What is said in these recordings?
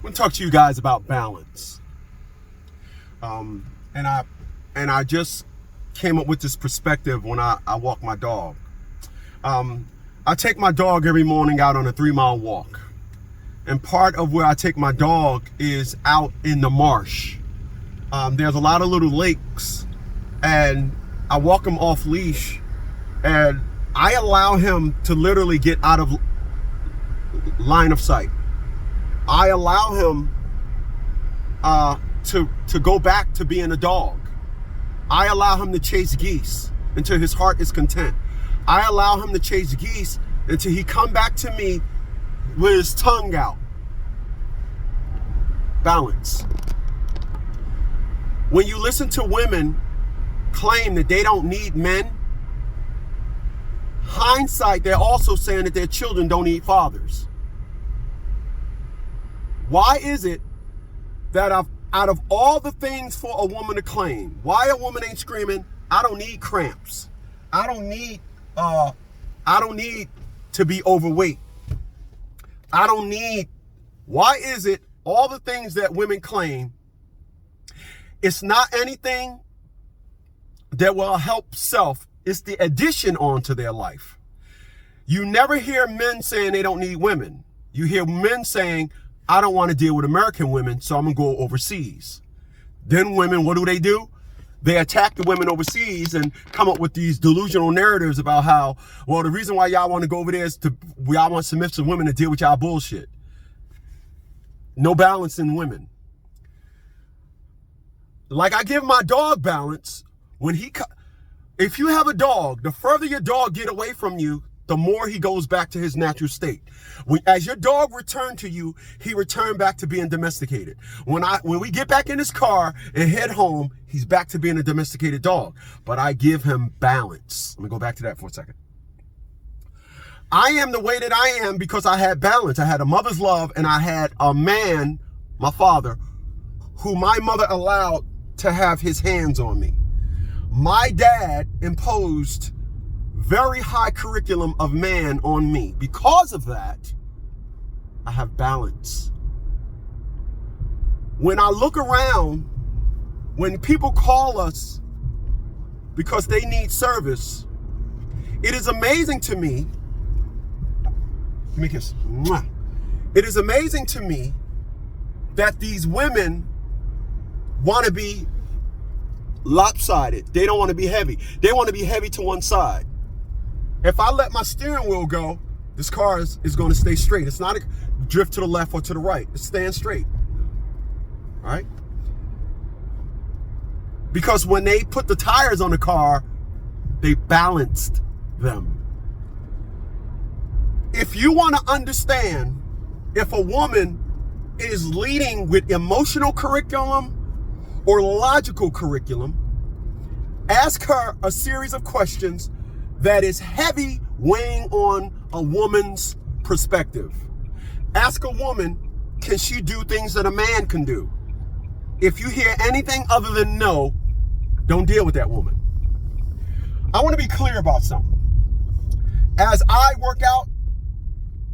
want to talk to you guys about balance. And I just came up with this perspective when I walk my dog. I take my dog every morning out on a 3-mile walk. And part of where I take my dog is out in the marsh. There's a lot of little lakes, and I walk him off leash, and I allow him to literally get out of line of sight. I allow him to go back to being a dog. I allow him to chase geese until his heart is content. I allow him to chase geese until he come back to me with his tongue out. Balance. When you listen to women claim that they don't need men, hindsight, they're also saying that their children don't need fathers. Why is it that out of all the things for a woman to claim, why a woman ain't screaming, I don't need cramps, I don't need to be overweight, why is it all the things that women claim, it's not anything that will help self, it's the addition onto their life. You never hear men saying they don't need women. You hear men saying, I don't want to deal with American women, so I'm going to go overseas. Then women, what do? They attack the women overseas and come up with these delusional narratives about how, well, the reason why y'all want to go over there is y'all want submissive women to deal with y'all bullshit. No balance in women. Like I give my dog balance, if you have a dog, the further your dog get away from you, the more he goes back to his natural state. As your dog returned to you, he returned back to being domesticated. When we get back in his car and head home, he's back to being a domesticated dog. But I give him balance. Let me go back to that for a second. I am the way that I am because I had balance. I had a mother's love, and I had a man, my father, who my mother allowed to have his hands on me. My dad imposed very high curriculum of man on me. Because of that, I have balance. When I look around, when people call us because they need service, it is amazing to me. Give me a kiss. Mwah. It is amazing to me that these women want to be lopsided. They don't want to be heavy. They want to be heavy to one side. If I let my steering wheel go, this car is going to stay straight. It's not a drift to the left or to the right. It's staying straight. All right? Because when they put the tires on the car, they balanced them. If you want to understand if a woman is leading with emotional curriculum or logical curriculum, ask her a series of questions that is heavy weighing on a woman's perspective. Ask a woman, can she do things that a man can do? If you hear anything other than no, don't deal with that woman. I want to be clear about something. As I work out,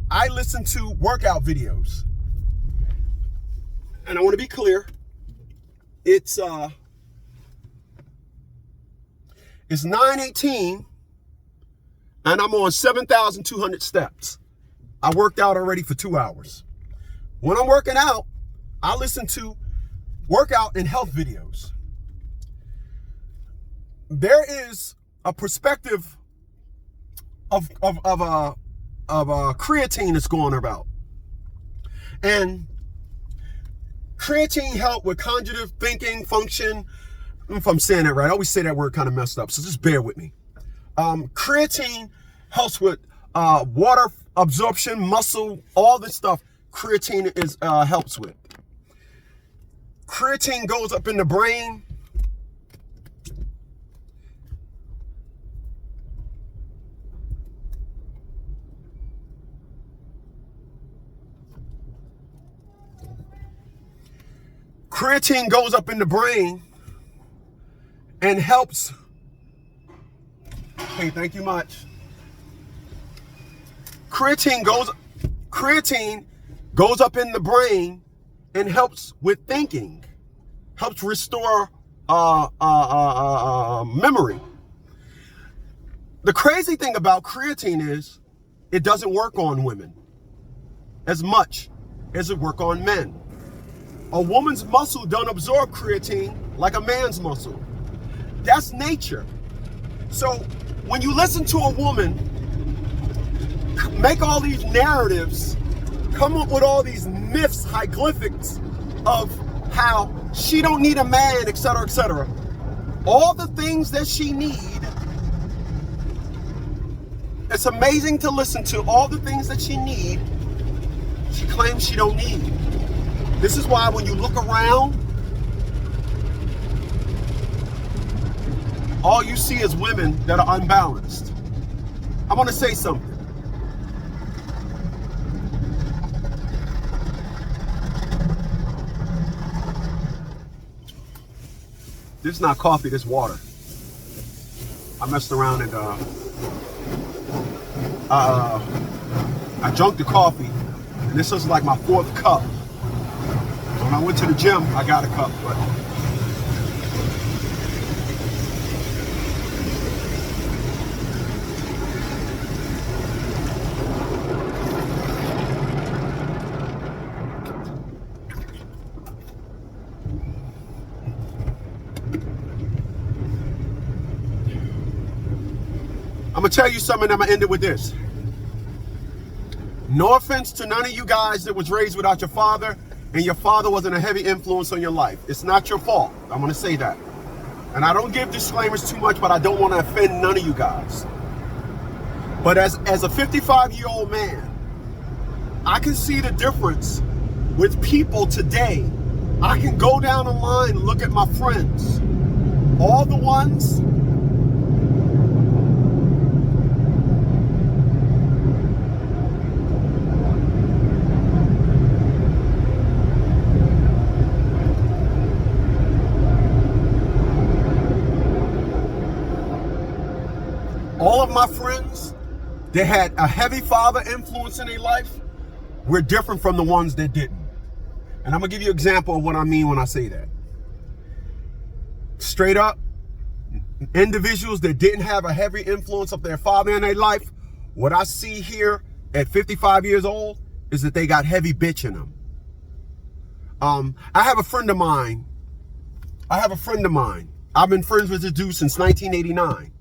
I listen to workout videos. And I want to be clear. It's 9:18 and I'm on 7,200 steps. I worked out already for 2 hours. When I'm working out, I listen to workout and health videos. There is a perspective of creatine that's going about. And creatine help with cognitive thinking, function. If I'm saying that right, I always say that word kind of messed up, so just bear with me. Creatine helps with water absorption, muscle, all this stuff. Creatine helps with. Creatine goes up in the brain. Creatine goes up in the brain and helps. Hey, thank you much. Creatine goes up in the brain and helps with thinking, helps restore memory. The crazy thing about creatine is it doesn't work on women as much as it works on men. A woman's muscle don't absorb creatine like a man's muscle. That's nature. So when you listen to a woman make all these narratives, come up with all these myths, hieroglyphics of how she don't need a man, etc., etc., all the things that she need, it's amazing to listen to all the things that she need, she claims she don't need. This is why when you look around, all you see is women that are unbalanced. I want to say something. This is not coffee, this is water. I messed around and I drank the coffee, and this is like my 4th cup. When I went to the gym, I got a cup, but I'm gonna tell you something. I'm gonna end it with this. No offense to none of you guys that was raised without your father, and your father wasn't a heavy influence on your life. It's not your fault. I'm gonna say that. And I don't give disclaimers too much, but I don't want to offend none of you guys. But as a 55-year-old man, I can see the difference with people today. I can go down the line and look at my friends. All the ones all of my friends that had a heavy father influence in their life were different from the ones that didn't. And I'm gonna give you an example of what I mean when I say that. Straight up, individuals that didn't have a heavy influence of their father in their life, what I see here at 55 years old is that they got heavy bitch in them. I have a friend of mine. I've been friends with this dude since 1989.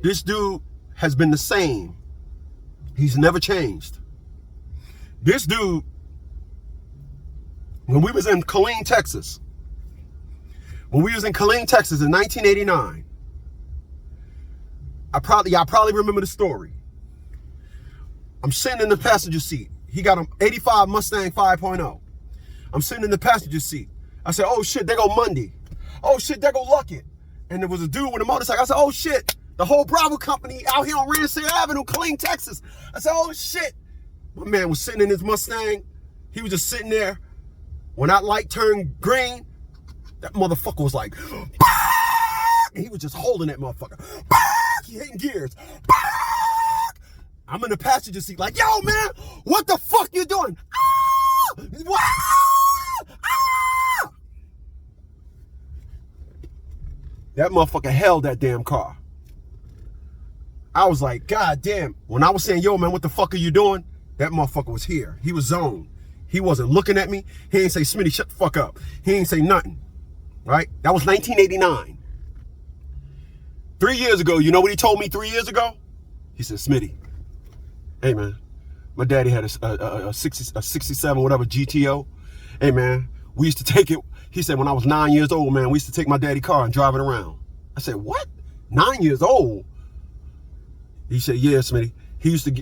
This dude has been the same. He's never changed. This dude, when we was in Killeen, Texas in 1989, y'all probably remember the story. I'm sitting in the passenger seat. He got an 85 Mustang 5.0. I'm sitting in the passenger seat. I said, oh shit, there go Monday. Oh shit, there go Luckett. And there was a dude with a motorcycle. I said, oh shit. The whole Bravo company out here on Ransom Avenue, Killeen, Texas. I said, oh shit. My man was sitting in his Mustang. He was just sitting there. When that light turned green, that motherfucker was like, bah! And he was just holding that motherfucker. Bah! He hitting gears. Bah! I'm in the passenger seat like, yo man, what the fuck you doing? Ah! What? Ah! That motherfucker held that damn car. I was like, God damn. When I was saying, yo, man, what the fuck are you doing? That motherfucker was here. He was zoned. He wasn't looking at me. He ain't say, Smitty, shut the fuck up. He ain't say nothing. Right? That was 1989. 3 years ago, you know what he told me 3 years ago? He said, Smitty, hey, man, my daddy had a 67, whatever, GTO. Hey, man, we used to take it. He said, when I was 9 years old, man, we used to take my daddy's car and drive it around. I said, what? 9 years old? He said, yeah, Smitty.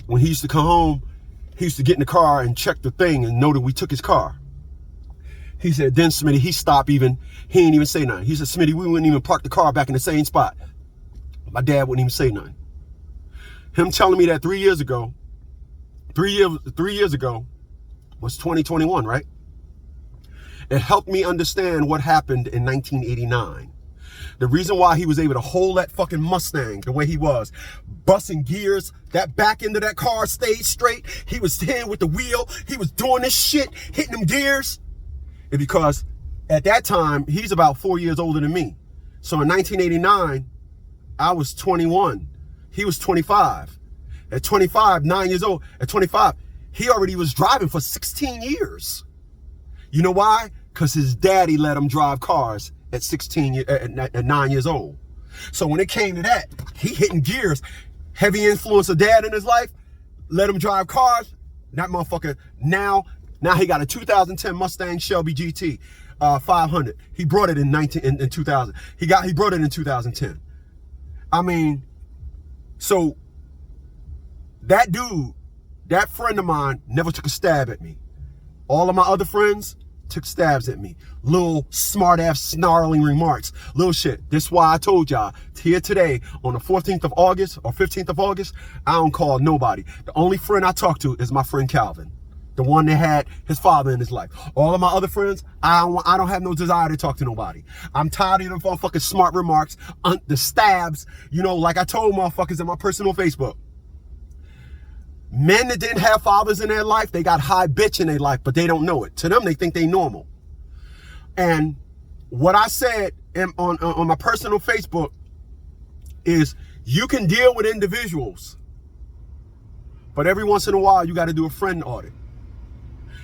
When he used to come home, he used to get in the car and check the thing and know that we took his car. He said, then Smitty, he ain't even say nothing. He said, Smitty, we wouldn't even park the car back in the same spot. My dad wouldn't even say nothing. Him telling me that 3 years ago, 3 years ago was 2021, right? It helped me understand what happened in 1989. The reason why he was able to hold that fucking Mustang the way he was, busting gears, that back end of that car stayed straight. He was hitting with the wheel. He was doing this shit, hitting them gears. And because at that time, he's about 4 years older than me. So in 1989, I was 21. He was 25. At 25, 9 years old, at 25, he already was driving for 16 years. You know why? Because his daddy let him drive cars at 9 years old. So when it came to that, he hitting gears, heavy influence of dad in his life, let him drive cars. That motherfucker, now he got a 2010 Mustang Shelby GT 500. He brought it in 2000. He brought it in 2010. I mean, so that dude, that friend of mine, never took a stab at me. All of my other friends took stabs at me. Little smart-ass snarling remarks. Little shit. This is why I told y'all, here today, on the 14th of August or 15th of August, I don't call nobody. The only friend I talk to is my friend Calvin. The one that had his father in his life. All of my other friends, I don't have no desire to talk to nobody. I'm tired of them motherfucking smart remarks, the stabs, you know, like I told motherfuckers in my personal Facebook. Men that didn't have fathers in their life, they got high bitch in their life, but they don't know it. To them, they think they normal. And what I said on my personal Facebook is you can deal with individuals, but every once in a while, you got to do a friend audit.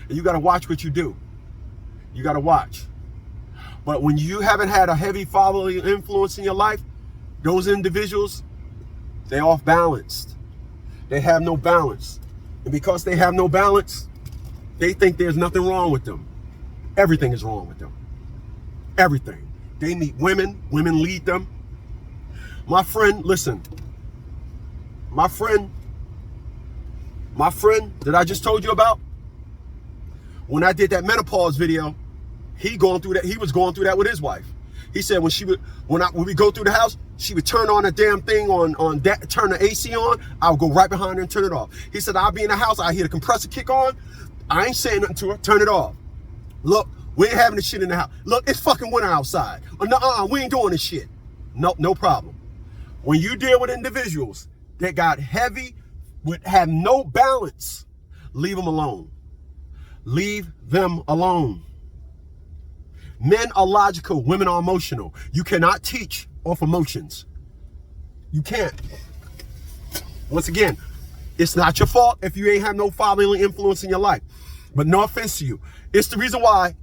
And you got to watch what you do. You got to watch. But when you haven't had a heavy fatherly influence in your life, those individuals, they're off balanced. They have no balance. And because they have no balance, they think there's nothing wrong with them. Everything is wrong with them. Everything. They meet women. Women lead them. My friend, listen. My friend that I just told you about, when I did that menopause video, he was going through that with his wife. He said when we go through the house, she would turn on a damn thing turn the AC on. I would go right behind her and turn it off. He said, I'll be in the house, I hear the compressor kick on. I ain't saying nothing to her, turn it off. Look, we ain't having this shit in the house. Look, it's fucking winter outside. We ain't doing this shit. No problem. When you deal with individuals that got heavy, have no balance, leave them alone. Leave them alone. Men are logical, women are emotional. You cannot teach off emotions. You can't. Once again, it's not your fault if you ain't have no fatherly influence in your life. But no offense to you. It's the reason why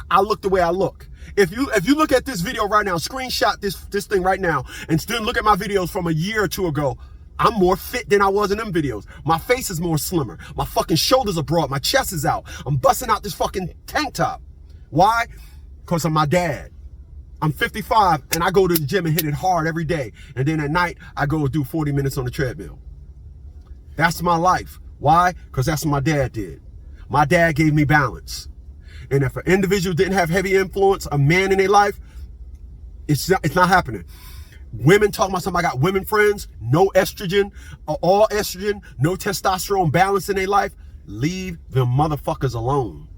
I look the way I look. If you look at this video right now, screenshot this thing right now, and then look at my videos from a year or two ago, I'm more fit than I was in them videos. My face is more slimmer. My fucking shoulders are broad. My chest is out. I'm busting out this fucking tank top. Why? Because of my dad. I'm 55 and I go to the gym and hit it hard every day. And then at night, I go do 40 minutes on the treadmill. That's my life. Why? Because that's what my dad did. My dad gave me balance. And if an individual didn't have heavy influence, a man in their life, it's not happening. Women talking about something, I got women friends, no estrogen, all estrogen, no testosterone balance in their life. Leave them motherfuckers alone.